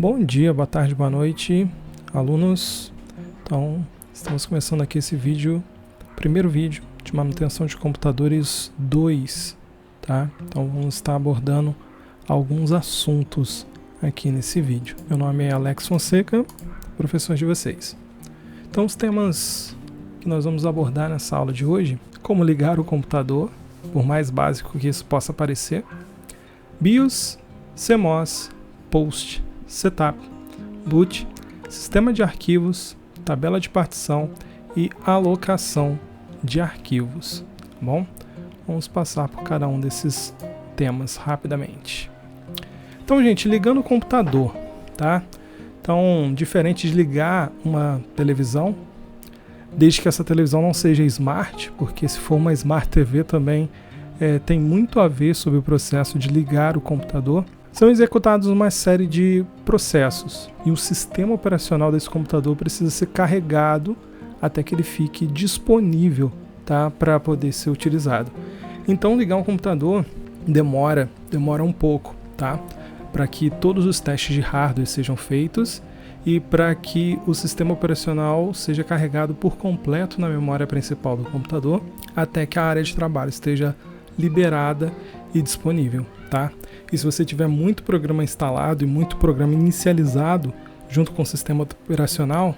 Bom dia, boa tarde, boa noite, alunos. Então, estamos começando aqui esse vídeo, primeiro vídeo de manutenção de computadores 2, tá? Então, vamos estar abordando alguns assuntos aqui nesse vídeo. Meu nome é Alex Fonseca, professor de vocês. Então, os temas que nós vamos abordar nessa aula de hoje: como ligar o computador, por mais básico que isso possa parecer, BIOS, CMOS, POST, Setup, Boot, sistema de arquivos, tabela de partição e alocação de arquivos, tá bom? Vamos passar por cada um desses temas rapidamente. Então, gente, ligando o computador, tá? Então, diferente de ligar uma televisão, desde que essa televisão não seja smart, porque se for uma Smart TV também tem muito a ver sobre o processo de ligar o computador, são executados uma série de processos e o sistema operacional desse computador precisa ser carregado até que ele fique disponível, tá, para poder ser utilizado. Então, ligar um computador demora um pouco, tá, para que todos os testes de hardware sejam feitos e para que o sistema operacional seja carregado por completo na memória principal do computador até que a área de trabalho esteja liberada e disponível, tá? E se você tiver muito programa instalado e muito programa inicializado junto com o sistema operacional,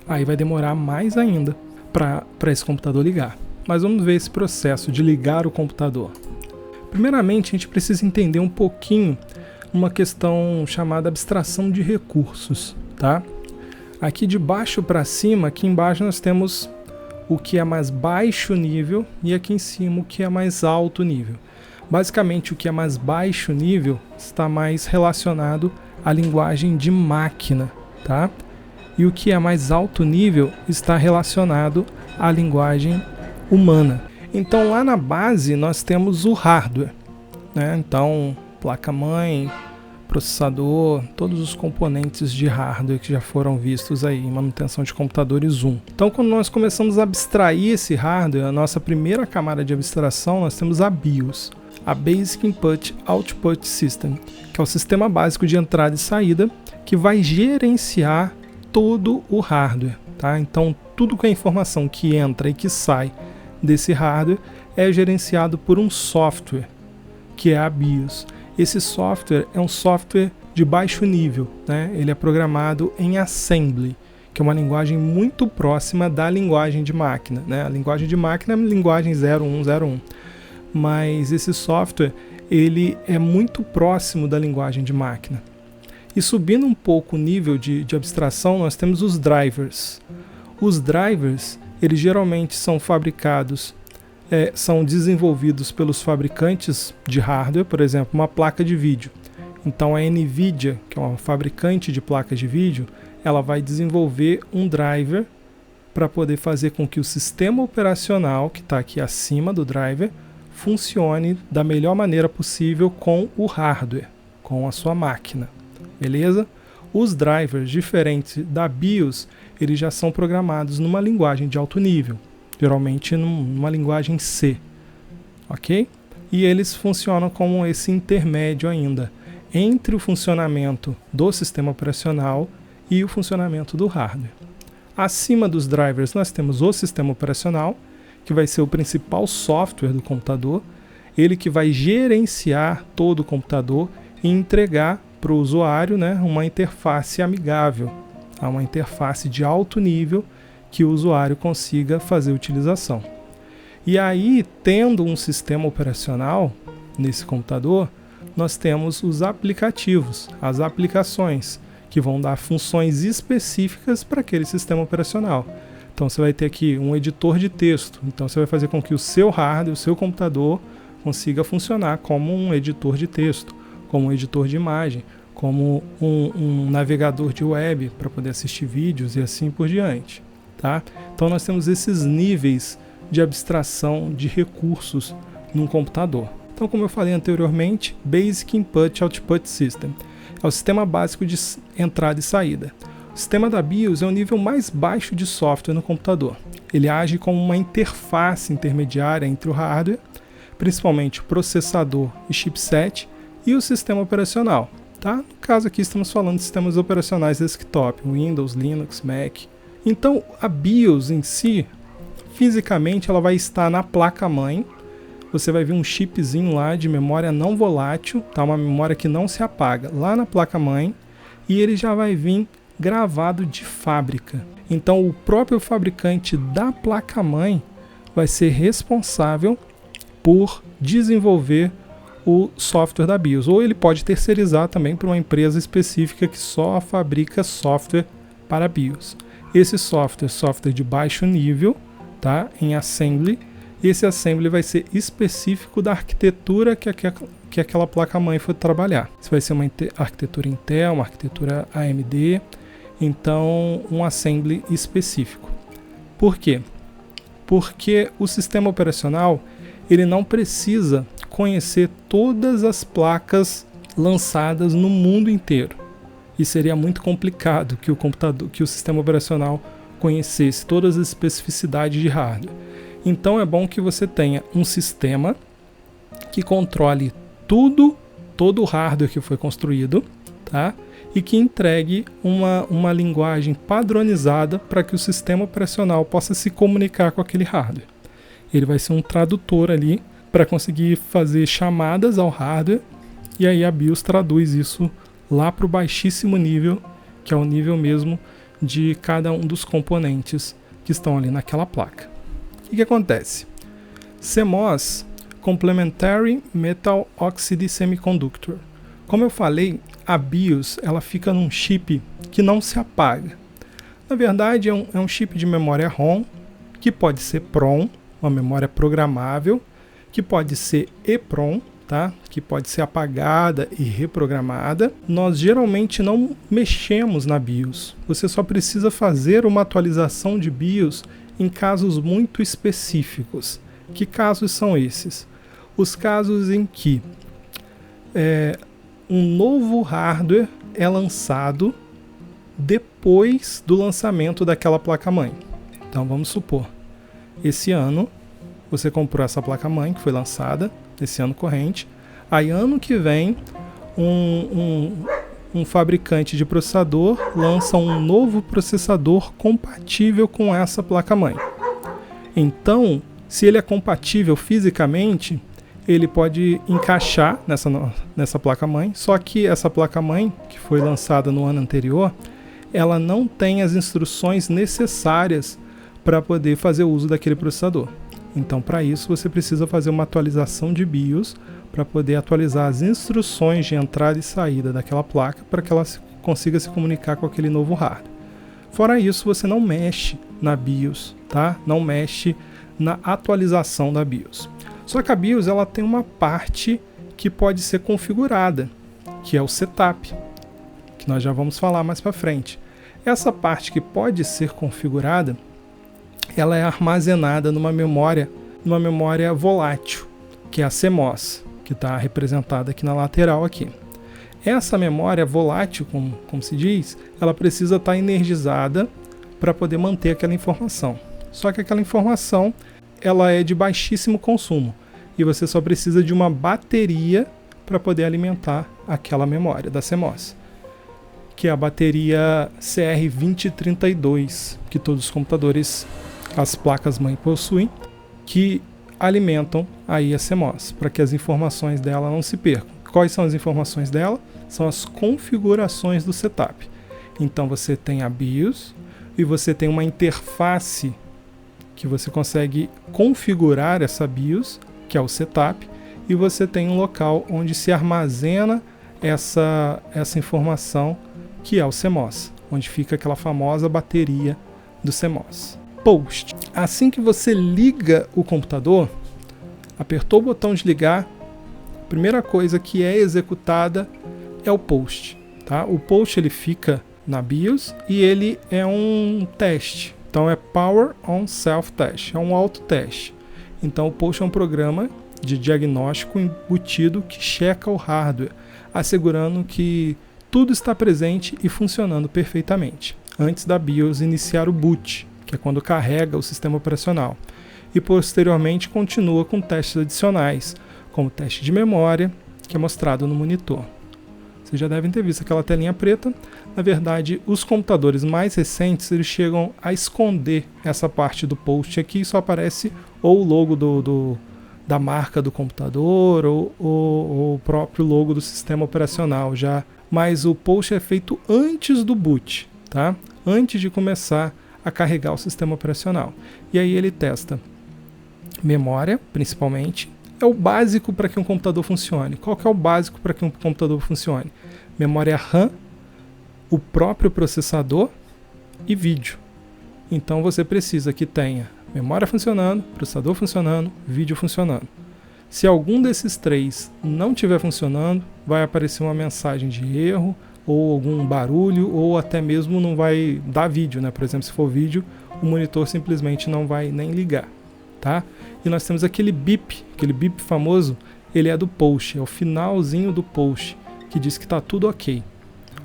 aí vai demorar mais ainda para esse computador ligar. Mas vamos ver esse processo de ligar o computador. Primeiramente, a gente precisa entender um pouquinho uma questão chamada abstração de recursos, tá? Aqui de baixo para cima, aqui embaixo nós temos o que é mais baixo nível e aqui em cima o que é mais alto nível. Basicamente, o que é mais baixo nível está mais relacionado à linguagem de máquina, tá? E o que é mais alto nível está relacionado à linguagem humana. Então, lá na base, nós temos o hardware, né? Então, placa-mãe, processador, todos os componentes de hardware que já foram vistos aí em manutenção de computadores 1. Então, quando nós começamos a abstrair esse hardware, a nossa primeira camada de abstração, nós temos a BIOS, a Basic Input Output System, que é o sistema básico de entrada e saída, que vai gerenciar todo o hardware, tá? Então, tudo que é informação que entra e que sai desse hardware é gerenciado por um software, que é a BIOS. Esse software é um software de baixo nível, né? Ele é programado em Assembly, que é uma linguagem muito próxima da linguagem de máquina, né? A linguagem de máquina é a linguagem 0101, mas esse software ele é muito próximo da linguagem de máquina. E subindo um pouco o nível de abstração, nós temos os drivers. Os drivers, eles geralmente são fabricados, são desenvolvidos pelos fabricantes de hardware, por exemplo, uma placa de vídeo. Então a NVIDIA, que é uma fabricante de placas de vídeo, ela vai desenvolver um driver para poder fazer com que o sistema operacional, que está aqui acima do driver, funcione da melhor maneira possível com o hardware, com a sua máquina, beleza? Os drivers, diferentes da BIOS, eles já são programados numa linguagem de alto nível, geralmente numa linguagem C, ok? E eles funcionam como esse intermédio ainda entre o funcionamento do sistema operacional e o funcionamento do hardware. Acima dos drivers nós temos o sistema operacional, que vai ser o principal software do computador, ele que vai gerenciar todo o computador e entregar para o usuário, né, uma interface amigável, uma interface de alto nível que o usuário consiga fazer utilização. E aí, tendo um sistema operacional nesse computador, nós temos os aplicativos, as aplicações, que vão dar funções específicas para aquele sistema operacional. Então você vai ter aqui um editor de texto, então você vai fazer com que o seu hardware, o seu computador, consiga funcionar como um editor de texto, como um editor de imagem, como um navegador de web para poder assistir vídeos e assim por diante. Tá? Então nós temos esses níveis de abstração de recursos num computador. Então, como eu falei anteriormente, Basic Input Output System é o sistema básico de entrada e saída. O sistema da BIOS é o nível mais baixo de software no computador. Ele age como uma interface intermediária entre o hardware, principalmente o processador e chipset, e o sistema operacional. tá? No caso aqui estamos falando de sistemas operacionais desktop, Windows, Linux, Mac. Então a BIOS em si, fisicamente ela vai estar na placa-mãe. Você vai ver um chipzinho lá de memória não volátil, tá? Uma memória que não se apaga, lá na placa-mãe, e ele já vai vir gravado de fábrica. Então o próprio fabricante da placa-mãe vai ser responsável por desenvolver o software da BIOS, ou ele pode terceirizar também para uma empresa específica que só fabrica software para BIOS. Esse software de baixo nível, tá? Em assembly. Esse assembly vai ser específico da arquitetura que aquela placa-mãe for trabalhar. Se vai ser uma arquitetura Intel, uma arquitetura AMD, então um assembly específico. Por quê? Porque o sistema operacional ele não precisa conhecer todas as placas lançadas no mundo inteiro. E seria muito complicado que o sistema operacional conhecesse todas as especificidades de hardware. Então é bom que você tenha um sistema que controle todo o hardware que foi construído, tá? E que entregue uma linguagem padronizada para que o sistema operacional possa se comunicar com aquele hardware. Ele vai ser um tradutor ali para conseguir fazer chamadas ao hardware, e aí a BIOS traduz isso lá para o baixíssimo nível, que é o nível mesmo de cada um dos componentes que estão ali naquela placa. O que acontece? CMOS, Complementary Metal Oxide Semiconductor. Como eu falei, a BIOS ela fica num chip que não se apaga. Na verdade, é um chip de memória ROM, que pode ser PROM, uma memória programável, que pode ser EPROM, tá? Que pode ser apagada e reprogramada. Nós geralmente não mexemos na BIOS. Você só precisa fazer uma atualização de BIOS em casos muito específicos. Que casos são esses? Os casos em que um novo hardware é lançado depois do lançamento daquela placa-mãe. Então vamos supor, esse ano você comprou essa placa-mãe que foi lançada esse ano corrente, aí ano que vem um fabricante de processador lança um novo processador compatível com essa placa-mãe. Então, se ele é compatível fisicamente, ele pode encaixar nessa placa-mãe, só que essa placa-mãe, que foi lançada no ano anterior, ela não tem as instruções necessárias para poder fazer uso daquele processador. Então, para isso, você precisa fazer uma atualização de BIOS para poder atualizar as instruções de entrada e saída daquela placa para que ela consiga se comunicar com aquele novo hardware. Fora isso, você não mexe na BIOS, tá? Não mexe na atualização da BIOS. Só que a BIOS ela tem uma parte que pode ser configurada, que é o setup, que nós já vamos falar mais para frente. Essa parte que pode ser configurada, ela é armazenada numa memória volátil, que é a CMOS, que está representada aqui na lateral aqui. Essa memória volátil, como se diz, ela precisa estar energizada para poder manter aquela informação. Só que aquela informação ela é de baixíssimo consumo e você só precisa de uma bateria para poder alimentar aquela memória da CMOS, que é a bateria CR2032, que todos os computadores, as placas-mãe possuem, que alimentam aí a CMOS, para que as informações dela não se percam. Quais são as informações dela? São as configurações do setup. Então você tem a BIOS e você tem uma interface que você consegue configurar essa BIOS, que é o setup, e você tem um local onde se armazena essa informação, que é o CMOS, onde fica aquela famosa bateria do CMOS. Post. Assim que você liga o computador, apertou o botão de ligar, a primeira coisa que é executada é o post. Tá? O post ele fica na BIOS e ele é um teste. Então é Power on Self Test, é um autoteste. Então o post é um programa de diagnóstico embutido que checa o hardware, assegurando que tudo está presente e funcionando perfeitamente, antes da BIOS iniciar o boot, que é quando carrega o sistema operacional. E posteriormente continua com testes adicionais, como teste de memória, que é mostrado no monitor. Vocês já devem ter visto aquela telinha preta. Na verdade, os computadores mais recentes, eles chegam a esconder essa parte do post aqui e só aparece ou o logo da marca do computador ou o próprio logo do sistema operacional já. Mas o post é feito antes do boot, tá? Antes de começar a carregar o sistema operacional. E aí ele testa memória, principalmente. É o básico para que um computador funcione. Qual que é o básico para que um computador funcione? Memória RAM, o próprio processador e vídeo. Então você precisa que tenha memória funcionando, processador funcionando, vídeo funcionando. Se algum desses três não estiver funcionando, vai aparecer uma mensagem de erro, ou algum barulho, ou até mesmo não vai dar vídeo, né? Por exemplo, se for vídeo, o monitor simplesmente não vai nem ligar, tá? E nós temos aquele bip famoso, ele é do post, é o finalzinho do post, que diz que está tudo ok,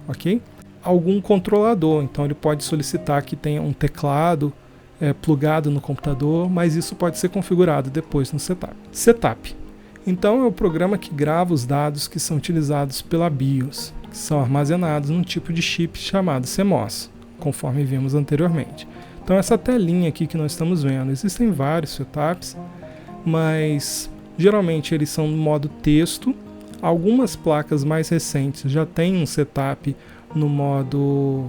ok? Algum controlador, então ele pode solicitar que tenha um teclado plugado no computador, mas isso pode ser configurado depois no setup. Setup, então é o programa que grava os dados que são utilizados pela BIOS, que são armazenados num tipo de chip chamado CMOS, conforme vimos anteriormente. Então essa telinha aqui que nós estamos vendo, existem vários setups, mas geralmente eles são no modo texto. Algumas placas mais recentes já têm um setup no modo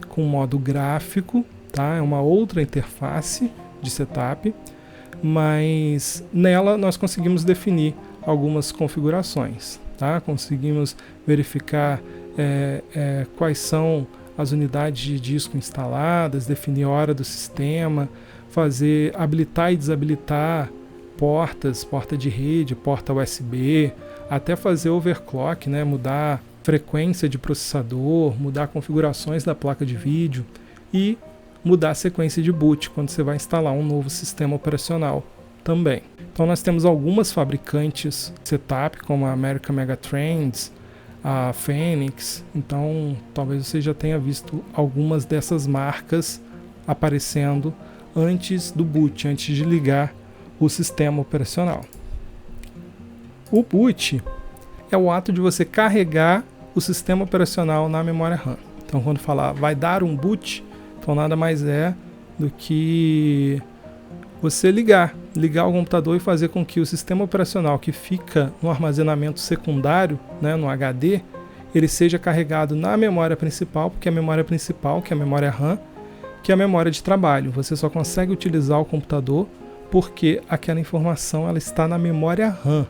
com modo gráfico, tá? É uma outra interface de setup, mas nela nós conseguimos definir algumas configurações, tá? Conseguimos verificar quais são as unidades de disco instaladas, definir a hora do sistema, habilitar e desabilitar portas, porta de rede, porta USB, até fazer overclock, né? Mudar frequência de processador, mudar configurações da placa de vídeo e mudar a sequência de boot quando você vai instalar um novo sistema operacional também. Então nós temos algumas fabricantes setup, como a American Megatrends, a Phoenix, então talvez você já tenha visto algumas dessas marcas aparecendo antes do boot, antes de ligar o sistema operacional. O boot é o ato de você carregar o sistema operacional na memória RAM. Então quando falar vai dar um boot, então nada mais é do que você ligar o computador e fazer com que o sistema operacional que fica no armazenamento secundário, né, no HD, ele seja carregado na memória principal, porque a memória principal, que é a memória RAM, que é a memória de trabalho. Você só consegue utilizar o computador porque aquela informação ela está na memória RAM.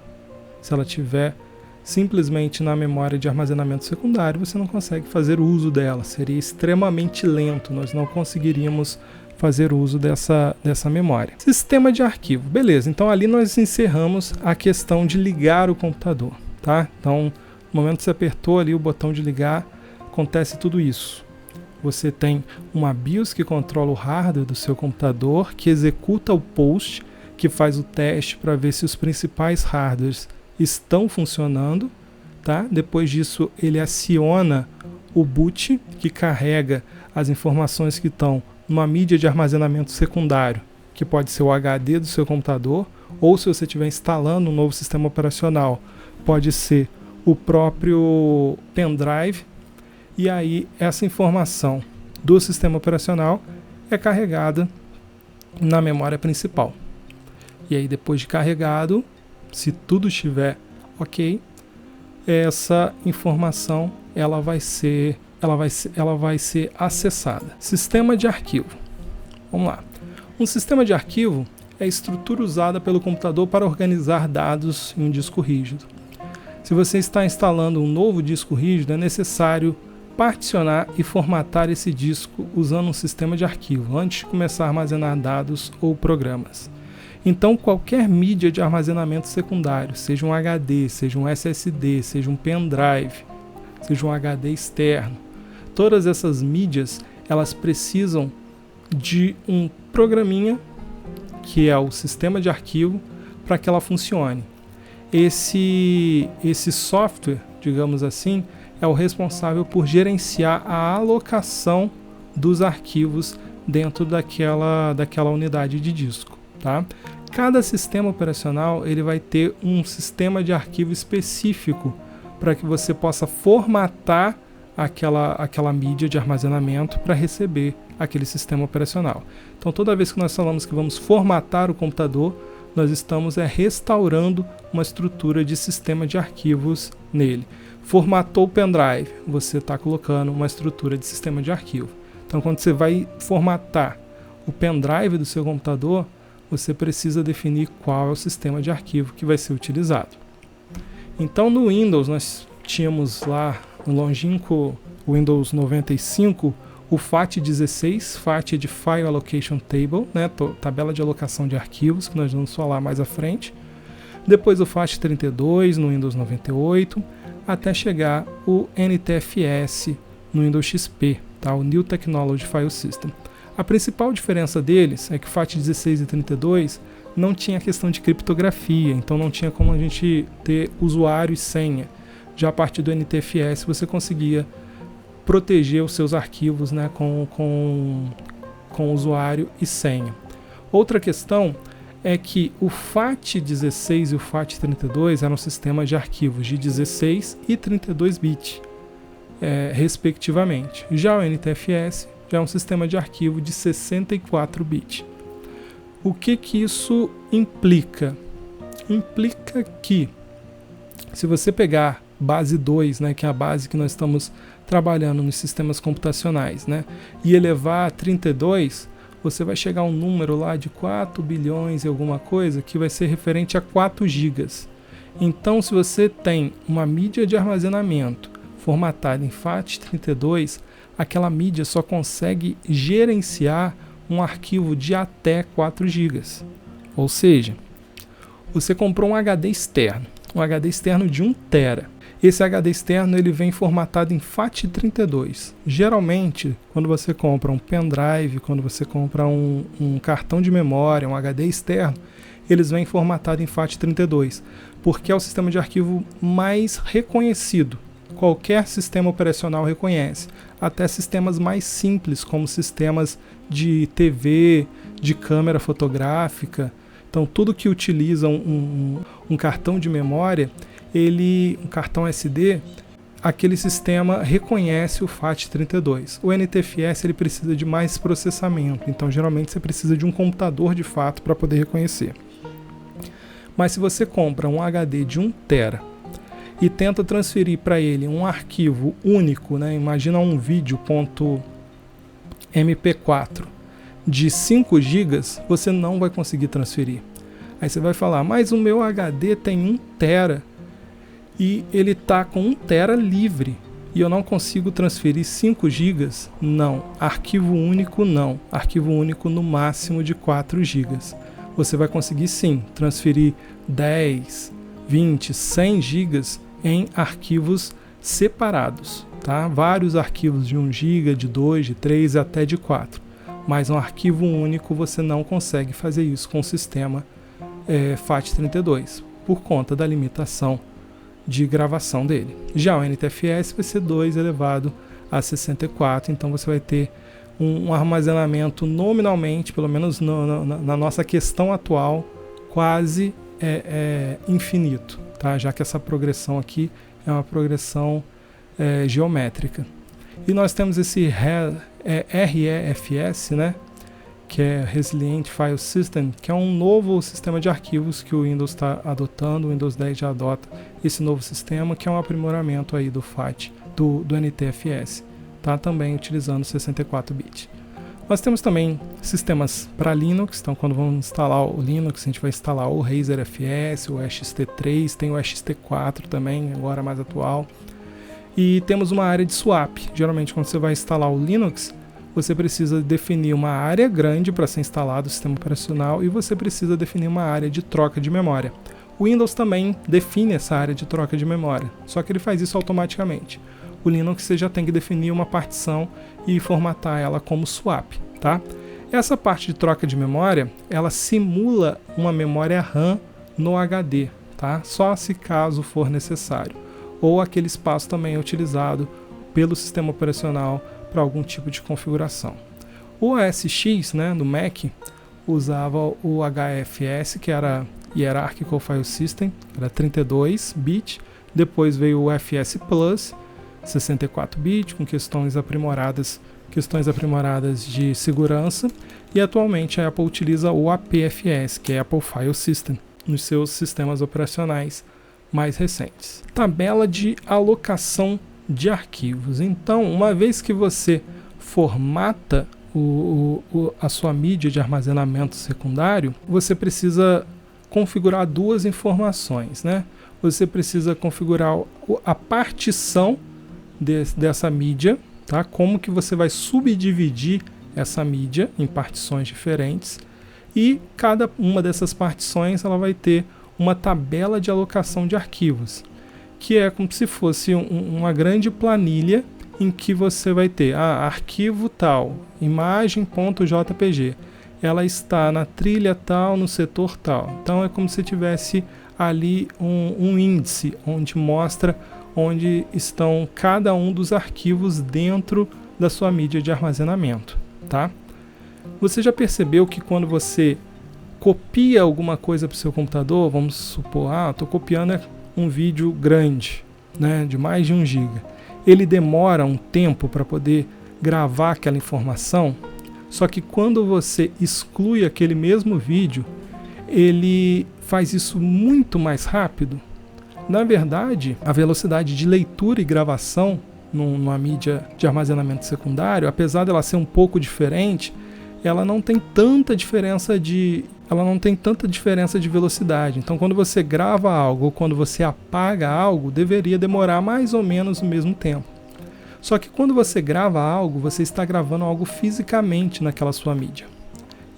Se ela tiver simplesmente na memória de armazenamento secundário, você não consegue fazer uso dela. Seria extremamente lento, nós não conseguiríamos fazer uso dessa memória. Sistema de arquivo. Beleza, então ali nós encerramos a questão de ligar o computador, tá? Então, no momento que você apertou ali o botão de ligar, acontece tudo isso. Você tem uma BIOS que controla o hardware do seu computador, que executa o post, que faz o teste para ver se os principais hardwares estão funcionando, tá? Depois disso, ele aciona o boot, que carrega as informações que estão numa mídia de armazenamento secundário, que pode ser o HD do seu computador, ou se você estiver instalando um novo sistema operacional, pode ser o próprio pendrive, e aí essa informação do sistema operacional é carregada na memória principal. E aí depois de carregado, se tudo estiver ok, essa informação ela vai ser acessada. Sistema de arquivo. Vamos lá. Um sistema de arquivo é a estrutura usada pelo computador para organizar dados em um disco rígido. Se você está instalando um novo disco rígido, é necessário particionar e formatar esse disco usando um sistema de arquivo antes de começar a armazenar dados ou programas. Então, qualquer mídia de armazenamento secundário, seja um HD, seja um SSD, seja um pendrive, seja um HD externo, todas essas mídias, elas precisam de um programinha, que é o sistema de arquivo, para que ela funcione. Esse software, digamos assim, é o responsável por gerenciar a alocação dos arquivos dentro daquela unidade de disco, tá? Cada sistema operacional ele vai ter um sistema de arquivo específico para que você possa formatar aquela mídia de armazenamento para receber aquele sistema operacional. Então, toda vez que nós falamos que vamos formatar o computador, nós estamos restaurando uma estrutura de sistema de arquivos nele. Formatou o pendrive, você está colocando uma estrutura de sistema de arquivo. Então, quando você vai formatar o pendrive do seu computador, você precisa definir qual é o sistema de arquivo que vai ser utilizado. Então, no Windows, nós tínhamos lá no longínquo Windows 95 o FAT16, FAT é de File Allocation Table, né, tabela de alocação de arquivos, que nós vamos falar mais à frente. Depois o FAT32 no Windows 98, até chegar o NTFS no Windows XP, tá, o New Technology File System. A principal diferença deles é que o FAT16 e 32 não tinha questão de criptografia, então não tinha como a gente ter usuário e senha. Já a partir do NTFS você conseguia proteger os seus arquivos, né, com usuário e senha. Outra questão é que o FAT16 e o FAT32 eram sistemas de arquivos de 16 e 32 bits, respectivamente. Já o NTFS já é um sistema de arquivo de 64 bits. O que isso implica? Implica que, se você pegar base 2, né, que é a base que nós estamos trabalhando nos sistemas computacionais, né, e elevar a 32, você vai chegar a um número lá de 4 bilhões e alguma coisa, que vai ser referente a 4 gigas. Então, se você tem uma mídia de armazenamento formatada em FAT32, aquela mídia só consegue gerenciar um arquivo de até 4 gigas. Ou seja, você comprou um HD externo de 1 tera. Esse HD externo ele vem formatado em FAT32. Geralmente, quando você compra um pendrive, quando você compra um cartão de memória, um HD externo, eles vêm formatados em FAT32, porque é o sistema de arquivo mais reconhecido. Qualquer sistema operacional reconhece, até sistemas mais simples, como sistemas de TV, de câmera fotográfica. Então, tudo que utiliza um cartão de memória, um cartão SD, aquele sistema reconhece o FAT32. O NTFS ele precisa de mais processamento, então geralmente você precisa de um computador de fato para poder reconhecer. Mas se você compra um HD de 1 tera e tenta transferir para ele um arquivo único, né? Imagina um vídeo.mp4 de 5 GB, você não vai conseguir transferir. Aí você vai falar, mas o meu HD tem 1 tera e ele está com 1 tera livre e eu não consigo transferir 5 GB? Não, arquivo único não, arquivo único no máximo de 4 GB. Você vai conseguir sim transferir 10, 20, 100 GB em arquivos separados, tá? Vários arquivos de 1 GB, de 2, de 3 até de 4. Mas um arquivo único você não consegue fazer isso com o sistema FAT32, por conta da limitação de gravação dele. Já o NTFS vai ser 2 elevado a 64, então você vai ter um armazenamento nominalmente, pelo menos na nossa questão atual, quase infinito, tá? Já que essa progressão aqui é uma progressão geométrica. E nós temos esse REFS, né? Que é Resilient File System, que é um novo sistema de arquivos que o Windows está adotando. O Windows 10 já adota esse novo sistema, que é um aprimoramento aí do FAT, do NTFS, tá? Também utilizando 64 bits. Nós temos também sistemas para Linux, então quando vamos instalar o Linux, a gente vai instalar o Razer FS, o XT3, tem o XT4 também, agora mais atual. E temos uma área de swap. Geralmente quando você vai instalar o Linux, você precisa definir uma área grande para ser instalado o sistema operacional e você precisa definir uma área de troca de memória. O Windows também define essa área de troca de memória, só que ele faz isso automaticamente. O Linux você já tem que definir uma partição e formatar ela como swap, tá? Essa parte de troca de memória, ela simula uma memória RAM no HD, tá? Só se caso for necessário. Ou aquele espaço também é utilizado pelo sistema operacional para algum tipo de configuração. O OS X, né, do Mac, usava o HFS, que era Hierarchical File System, era 32 bits. Depois veio o FS Plus, 64-bit, com questões aprimoradas de segurança, e atualmente a Apple utiliza o APFS, que é Apple File System, nos seus sistemas operacionais mais recentes. Tabela de alocação de arquivos. Então, uma vez que você formata a sua mídia de armazenamento secundário, você precisa configurar duas informações, né? Você precisa configurar a partição dessa mídia, tá? Como que você vai subdividir essa mídia em partições diferentes, e cada uma dessas partições ela vai ter uma tabela de alocação de arquivos, que é como se fosse uma grande planilha em que você vai ter arquivo tal, imagem.jpg, ela está na trilha tal, no setor tal. Então é como se tivesse ali um índice onde mostra onde estão cada um dos arquivos dentro da sua mídia de armazenamento, tá? Você já percebeu que quando você copia alguma coisa para o seu computador, vamos supor, estou copiando um vídeo grande, né, de mais de 1 GB. Ele demora um tempo para poder gravar aquela informação, só que quando você exclui aquele mesmo vídeo, ele faz isso muito mais rápido. Na verdade, a velocidade de leitura e gravação numa mídia de armazenamento secundário, apesar dela ser um pouco diferente, ela não tem tanta diferença de velocidade. Então, quando você grava algo ou quando você apaga algo, deveria demorar mais ou menos o mesmo tempo. Só que quando você grava algo, você está gravando algo fisicamente naquela sua mídia.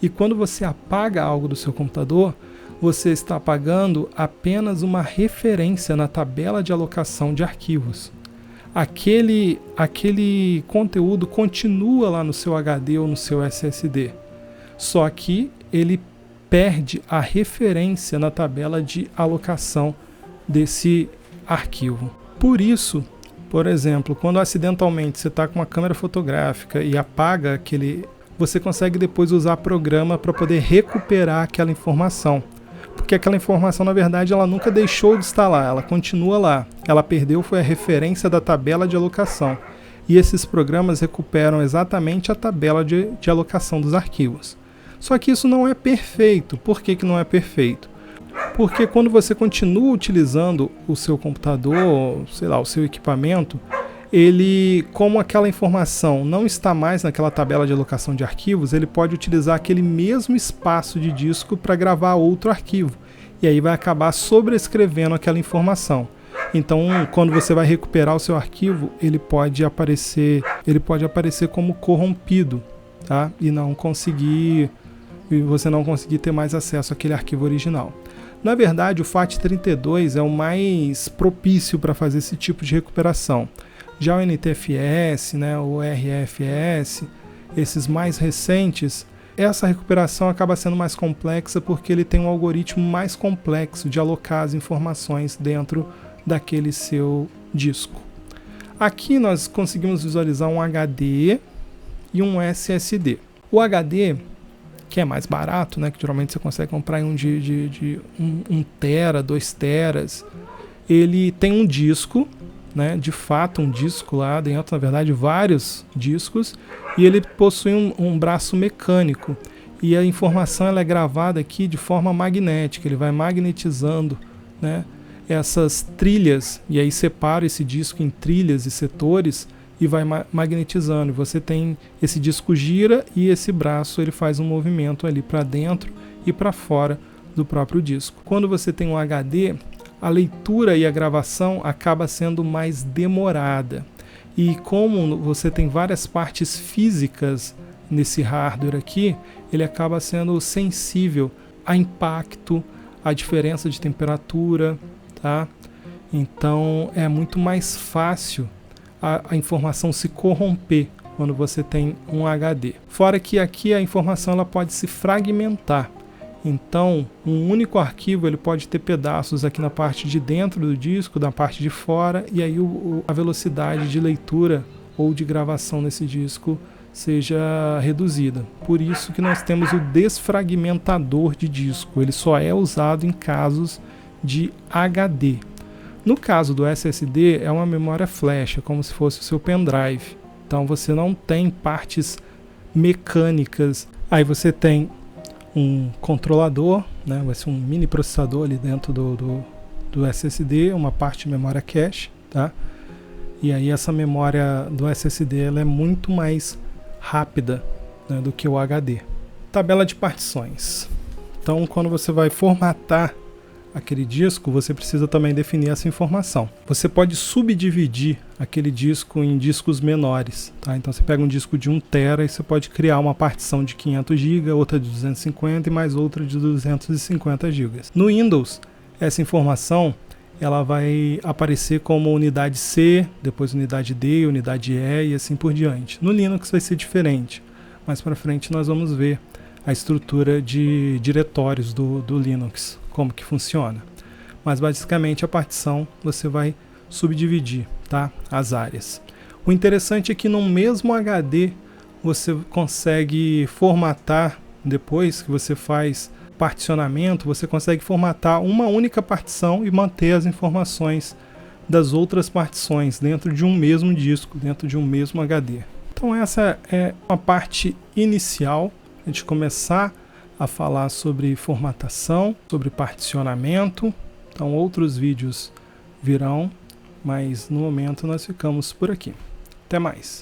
E quando você apaga algo do seu computador, você está apagando apenas uma referência na tabela de alocação de arquivos. Aquele conteúdo continua lá no seu HD ou no seu SSD, só que ele perde a referência na tabela de alocação desse arquivo. Por isso, por exemplo, quando acidentalmente você está com uma câmera fotográfica e apaga você consegue depois usar programa para poder recuperar aquela informação. Porque aquela informação, na verdade, ela nunca deixou de estar lá, ela continua lá. Ela perdeu foi a referência da tabela de alocação. E esses programas recuperam exatamente a tabela de alocação dos arquivos. Só que isso não é perfeito. Por que não é perfeito? Porque quando você continua utilizando o seu computador, sei lá, o seu equipamento, como aquela informação não está mais naquela tabela de alocação de arquivos, ele pode utilizar aquele mesmo espaço de disco para gravar outro arquivo. E aí vai acabar sobrescrevendo aquela informação. Então, quando você vai recuperar o seu arquivo, ele pode aparecer como corrompido, tá? E você não conseguir ter mais acesso àquele arquivo original. Na verdade, o FAT32 é o mais propício para fazer esse tipo de recuperação. Já o NTFS, né, o RFS, esses mais recentes, essa recuperação acaba sendo mais complexa porque ele tem um algoritmo mais complexo de alocar as informações dentro daquele seu disco. Aqui nós conseguimos visualizar um HD e um SSD. O HD, que é mais barato, né, que geralmente você consegue comprar em um de 1 tera, 2 teras, ele tem um disco, né, de fato um disco lá dentro, na verdade vários discos, e ele possui um braço mecânico, e a informação ela é gravada aqui de forma magnética, ele vai magnetizando, né, essas trilhas, e aí separa esse disco em trilhas e setores e vai magnetizando. Você tem esse disco gira e esse braço ele faz um movimento ali para dentro e para fora do próprio disco. Quando você tem um HD, a leitura e a gravação acaba sendo mais demorada. E como você tem várias partes físicas nesse hardware aqui, ele acaba sendo sensível a impacto, a diferença de temperatura, tá? Então é muito mais fácil a informação se corromper quando você tem um HD. Fora que aqui a informação ela pode se fragmentar. Então, um único arquivo ele pode ter pedaços aqui na parte de dentro do disco, da parte de fora, e aí a velocidade de leitura ou de gravação nesse disco seja reduzida. Por isso que nós temos o desfragmentador de disco. Ele só é usado em casos de HD. No caso do SSD, é uma memória flash, é como se fosse o seu pendrive. Então você não tem partes mecânicas. Aí você tem um controlador, né? Vai ser um mini processador ali dentro do SSD, uma parte de memória cache, tá? E aí essa memória do SSD ela é muito mais rápida, né, do que o HD. Tabela de partições. Então, quando você vai formatar aquele disco, você precisa também definir essa informação. Você pode subdividir aquele disco em discos menores, tá? Então você pega um disco de 1 TB e você pode criar uma partição de 500 GB, outra de 250 e mais outra de 250 GB. No Windows, essa informação ela vai aparecer como unidade C, depois unidade D, unidade E e assim por diante. No Linux vai ser diferente. Mais para frente nós vamos ver a estrutura de diretórios do Linux, como que funciona. Mas basicamente a partição você vai subdividir, tá? As áreas. O interessante é que no mesmo HD você consegue formatar, depois que você faz particionamento, você consegue formatar uma única partição e manter as informações das outras partições dentro de um mesmo disco, dentro de um mesmo HD. Então essa é uma parte inicial, a gente começar a falar sobre formatação, sobre particionamento. Então outros vídeos virão, mas no momento nós ficamos por aqui. Até mais!